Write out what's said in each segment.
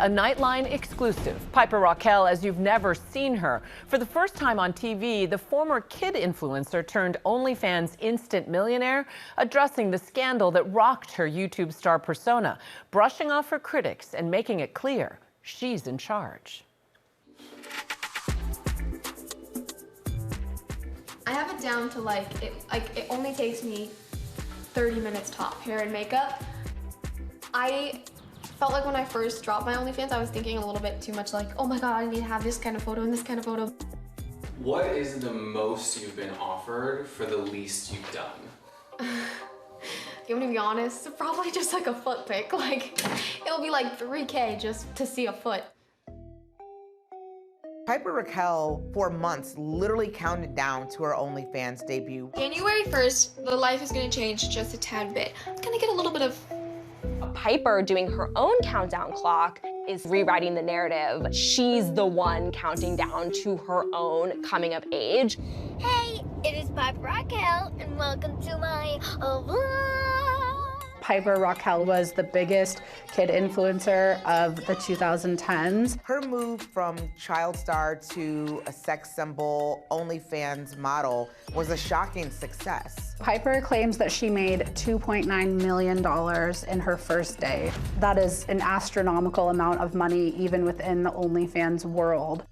A Nightline exclusive. Piper Rockelle as you've never seen her. For the first time on TV, the former kid influencer turned OnlyFans instant millionaire, addressing the scandal that rocked her YouTube star persona, brushing off her critics and making it clear she's in charge. I have it down to it only takes me 30 minutes top, hair and makeup. I felt like when I first dropped my OnlyFans, I was thinking a little bit too much like, oh my God, I need to have this kind of photo and this kind of photo. What is the most you've been offered for the least you've done? I'm gonna be honest, probably just like a foot pic. Like, it'll be like 3K just to see a foot. Piper Rockelle, for months, literally counted down to her OnlyFans debut. January 1st, the life is gonna change just a tad bit. It's gonna get a little bit of... Piper doing her own countdown clock is rewriting the narrative. She's the one counting down to her own coming of age. Hey, it is Piper Rockelle, and welcome to my vlog. Piper Rockelle was the biggest kid influencer of the 2010s. Her move from child star to a sex symbol OnlyFans model was a shocking success. Piper claims that she made $2.9 million in her first day. That is an astronomical amount of money even within the OnlyFans world.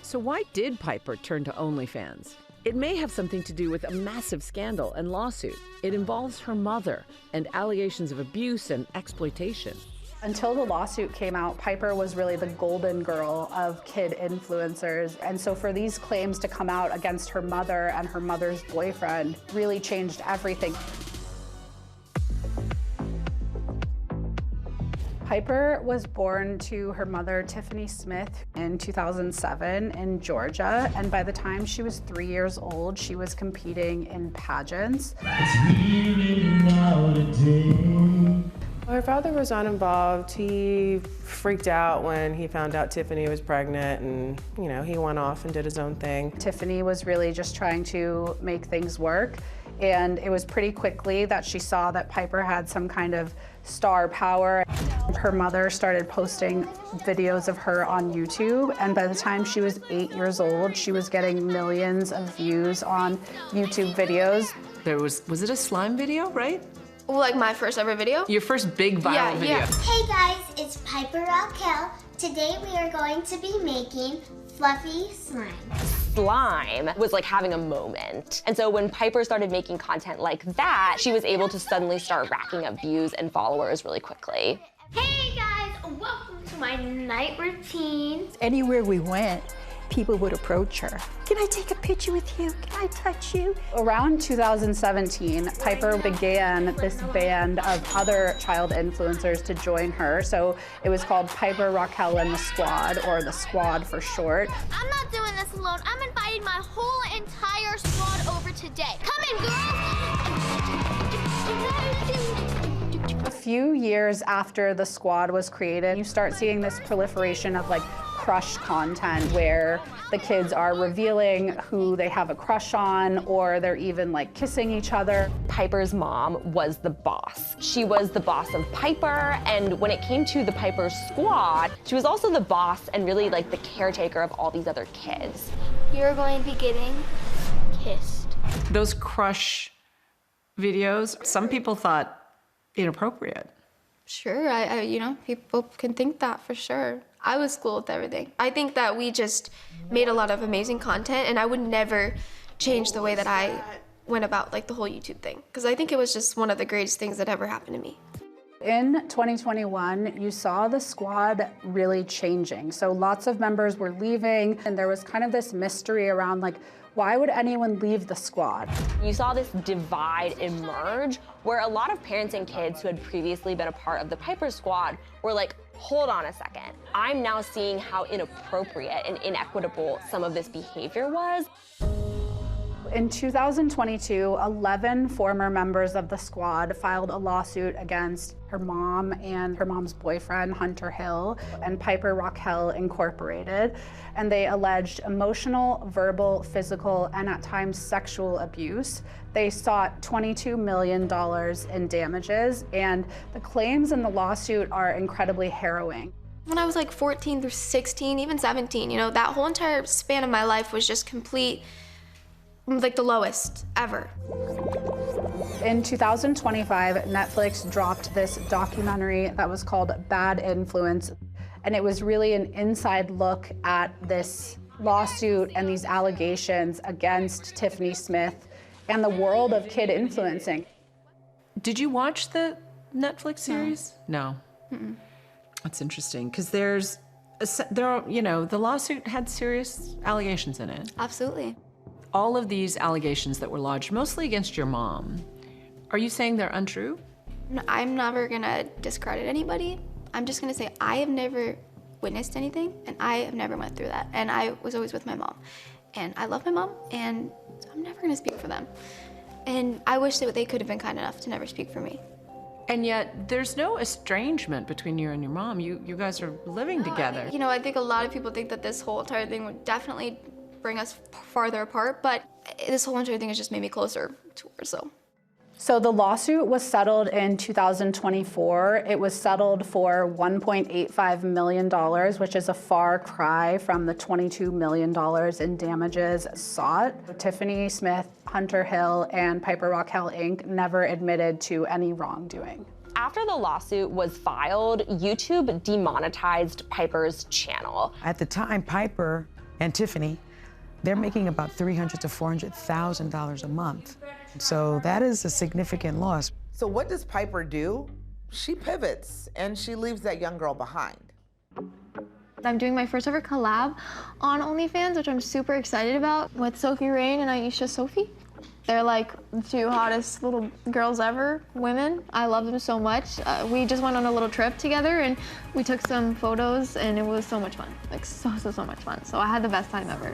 So why did Piper turn to OnlyFans? It may have something to do with a massive scandal and lawsuit. It involves her mother and allegations of abuse and exploitation. Until the lawsuit came out, Piper was really the golden girl of kid influencers. And so for these claims to come out against her mother and her mother's boyfriend really changed everything. Piper was born to her mother, Tiffany Smith, in 2007 in Georgia. And by the time she was 3 years old, she was competing in pageants. Her father was not involved. He freaked out when he found out Tiffany was pregnant and, you know, he went off and did his own thing. Tiffany was really just trying to make things work. And it was pretty quickly that she saw that Piper had some kind of star power. Her mother started posting videos of her on YouTube, and by the time she was 8 years old, she was getting millions of views on YouTube videos. There was it a slime video, right? Well, like my first ever video? Your first big viral video. Hey guys, it's Piper Rockelle. Today we are going to be making fluffy slime. Slime was like having a moment. And so when Piper started making content like that, she was able to suddenly start racking up views and followers really quickly. Hey guys, welcome to my night routine. Anywhere we went, people would approach her. Can I take a picture with you? Can I touch you? Around 2017, Piper began this band of other child influencers to join her. So it was called Piper Rockelle and the Squad, or the Squad for short. I'm not doing this alone. I'm inviting my whole entire squad over today. Come in, girls. A few years after the Squad was created, you start seeing this proliferation of like crush content where the kids are revealing who they have a crush on, or they're even like kissing each other. Piper's mom was the boss. She was the boss of Piper, and when it came to the Piper Squad, she was also the boss and really like the caretaker of all these other kids. You're going to be getting kissed. Those crush videos, some people thought inappropriate. Sure, you know, people can think that for sure. I was cool with everything. I think that we just made a lot of amazing content, and I would never change the way that I went about like the whole YouTube thing, because I think it was just one of the greatest things that ever happened to me. In 2021, you saw the Squad really changing. So lots of members were leaving, and there was kind of this mystery around like, why would anyone leave the Squad? You saw this divide emerge where a lot of parents and kids who had previously been a part of the Piper Squad were like, hold on a second. I'm now seeing how inappropriate and inequitable some of this behavior was. In 2022, 11 former members of the Squad filed a lawsuit against her mom and her mom's boyfriend, Hunter Hill, and Piper Rockelle Incorporated. And they alleged emotional, verbal, physical, and at times sexual abuse. They sought $22 million in damages, and the claims in the lawsuit are incredibly harrowing. When I was like 14 through 16, even 17, you know, that whole entire span of my life was just complete, like the lowest ever. In 2025, Netflix dropped this documentary that was called Bad Influence, and it was really an inside look at this lawsuit and these allegations against Tiffany Smith and the world of kid influencing. Did you watch the Netflix series? No. That's interesting, because there are, you know, the lawsuit had serious allegations in it. Absolutely. All of these allegations that were lodged, mostly against your mom, are you saying they're untrue? No, I'm never gonna discredit anybody. I'm just gonna say I have never witnessed anything, and I have never went through that. And I was always with my mom. And I love my mom, and I'm never gonna speak for them. And I wish that they could have been kind enough to never speak for me. And yet, there's no estrangement between you and your mom. You guys are living together. You know, I think a lot of people think that this whole entire thing would definitely bring us farther apart, but this whole entire thing has just made me closer to her, so. So the lawsuit was settled in 2024. It was settled for $1.85 million, which is a far cry from the $22 million in damages sought. Tiffany Smith, Hunter Hill, and Piper Rockelle Inc. never admitted to any wrongdoing. After the lawsuit was filed, YouTube demonetized Piper's channel. At the time, Piper and Tiffany, they're making about $300,000 to $400,000 a month. So that is a significant loss. So what does Piper do? She pivots and she leaves that young girl behind. I'm doing my first ever collab on OnlyFans, which I'm super excited about, with Sophie Rain and Aisha Sophie. They're like the two hottest little girls ever, women. I love them so much. We just went on a little trip together and we took some photos and it was so much fun. Like so much fun. So I had the best time ever.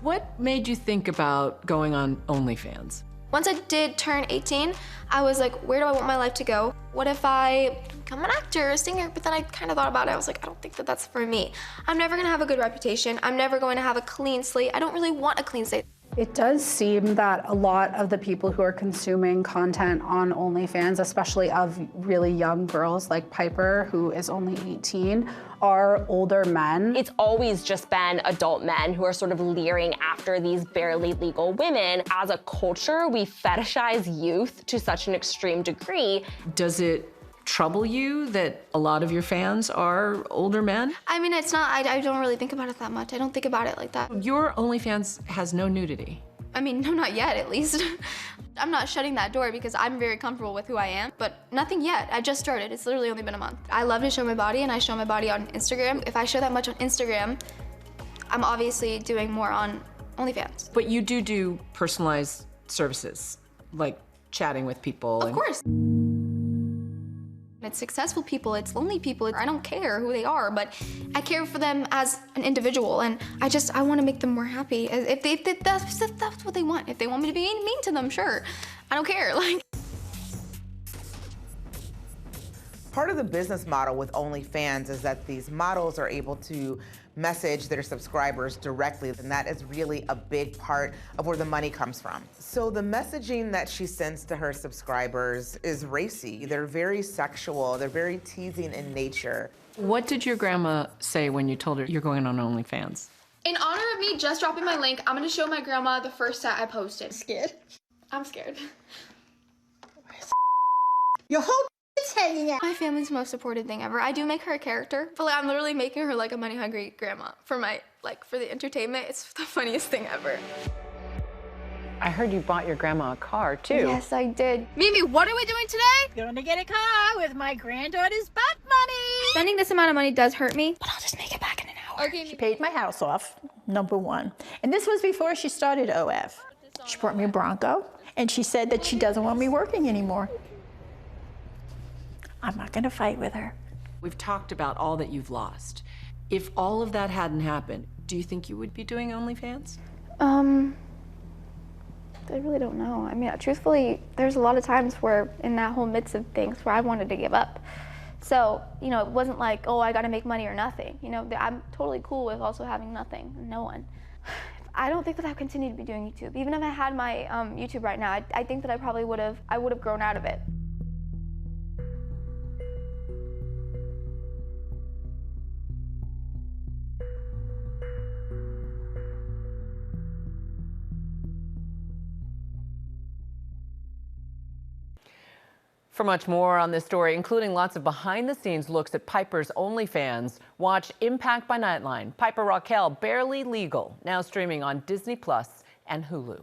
What made you think about going on OnlyFans? Once I did turn 18, I was like, where do I want my life to go? What if I become an actor, a singer? But then I kind of thought about it. I was like, I don't think that that's for me. I'm never gonna have a good reputation. I'm never going to have a clean slate. I don't really want a clean slate. It does seem that a lot of the people who are consuming content on OnlyFans, especially of really young girls like Piper, who is only 18, are older men. It's always just been adult men who are sort of leering after these barely legal women. As a culture, we fetishize youth to such an extreme degree. Does it trouble you that a lot of your fans are older men? I mean, it's not, I don't really think about it that much. I don't think about it like that. Your OnlyFans has no nudity. I mean, no, not yet, at least. I'm not shutting that door because I'm very comfortable with who I am, but nothing yet. I just started. It's literally only been a month. I love to show my body, and I show my body on Instagram. If I show that much on Instagram, I'm obviously doing more on OnlyFans. But you do personalized services, like chatting with people. Of course. It's successful people, it's lonely people. I don't care who they are, but I care for them as an individual, and I want to make them more happy. If that's what they want. If they want me to be mean to them, sure. I don't care. Like. Part of the business model with OnlyFans is that these models are able to message their subscribers directly, and that is really a big part of where the money comes from. So the messaging that she sends to her subscribers is racy. They're very sexual, they're very teasing in nature. What did your grandma say when you told her you're going on OnlyFans? In honor of me just dropping my link, I'm gonna show my grandma the first set I posted. Scared? I'm scared. Your whole it's hanging out. My family's the most supportive thing ever. I do make her a character, but like, I'm literally making her like a money-hungry grandma for for the entertainment. It's the funniest thing ever. I heard you bought your grandma a car, too. Yes, I did. Mimi, what are we doing today? Going to get a car with my granddaughter's butt money. Spending this amount of money does hurt me, but I'll just make it back in an hour. Okay. She paid my house off, number one. And this was before she started OF. She brought me a Bronco, and she said that she doesn't want me working anymore. I'm not gonna fight with her. We've talked about all that you've lost. If all of that hadn't happened, do you think you would be doing OnlyFans? I really don't know. I mean, truthfully, there's a lot of times where in that whole midst of things where I wanted to give up. So, you know, it wasn't like, oh, I gotta make money or nothing. You know, I'm totally cool with also having nothing, no one. I don't think that I've continued to be doing YouTube. Even if I had my YouTube right now, I think that I probably would have grown out of it. For much more on this story, including lots of behind-the-scenes looks at Piper's OnlyFans, watch Impact by Nightline. Piper Rockelle, Barely Legal, now streaming on Disney Plus and Hulu.